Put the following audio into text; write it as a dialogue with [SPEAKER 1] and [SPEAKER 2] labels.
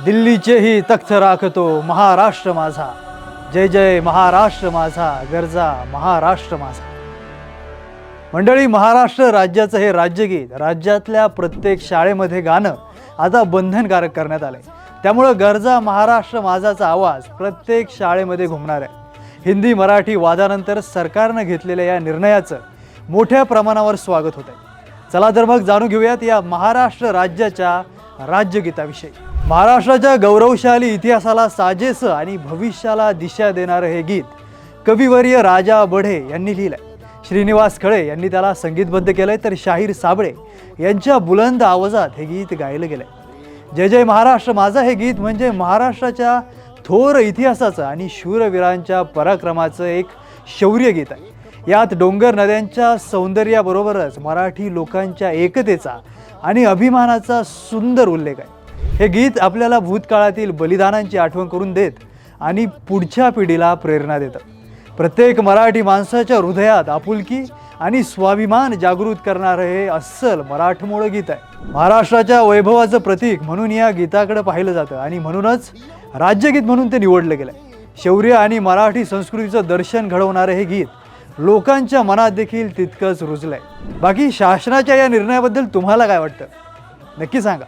[SPEAKER 1] दिल्लीचेही तख्त राखतो महाराष्ट्र माझा, जय जय महाराष्ट्र माझा, गरजा महाराष्ट्र माझा। मंडळी, महाराष्ट्र राज्याचं हे राज्यगीत राज्यातल्या प्रत्येक शाळेमध्ये गाणं आता बंधनकारक करण्यात आलंय। त्यामुळे गरजा महाराष्ट्र माझाचा आवाज प्रत्येक शाळेमध्ये घुमणार आहे। हिंदी मराठी वादानंतर सरकारने घेतलेल्या या निर्णयाचं मोठ्या प्रमाणावर स्वागत होत आहे। चला तर मग जाणून घेऊयात या महाराष्ट्र राज्याच्या राज्यगीताविषयी। महाराष्ट्राच्या गौरवशाली इतिहासाला साजेसं आणि भविष्याला दिशा देणारं हे गीत कविवर्य राजा बढे यांनी लिहिलंय। श्रीनिवास खळे यांनी त्याला संगीतबद्ध केलंय, तर शाहीर साबळे यांच्या बुलंद आवाजात हे गीत गायलं गेलंय। जय जय महाराष्ट्र माझा हे गीत म्हणजे महाराष्ट्राच्या थोर इतिहासाचं आणि शूरवीरांच्या पराक्रमाचं एक शौर्य गीत आहे। यात डोंगर नद्यांच्या सौंदर्याबरोबरच मराठी लोकांच्या एकतेचा आणि अभिमानाचा सुंदर उल्लेख आहे। हे गीत आपल्याला भूतकाळातील बलिदानांची आठवण करून देत आणि पुढच्या पिढीला प्रेरणा देतं। प्रत्येक मराठी माणसाच्या हृदयात आपुलकी आणि स्वाभिमान जागृत करणारं हे अस्सल मराठमोळं गीत आहे। महाराष्ट्राच्या वैभवाचं प्रतीक म्हणून या गीताकडे पाहिलं जातं आणि म्हणूनच राज्यगीत म्हणून ते निवडलं गेलंय। शौर्य आणि मराठी संस्कृतीचं दर्शन घडवणारं हे गीत लोकांच्या मनात देखील तितकंच रुजलंय। बाकी शासनाच्या या निर्णयाबद्दल तुम्हाला काय वाटतं, नक्की सांगा।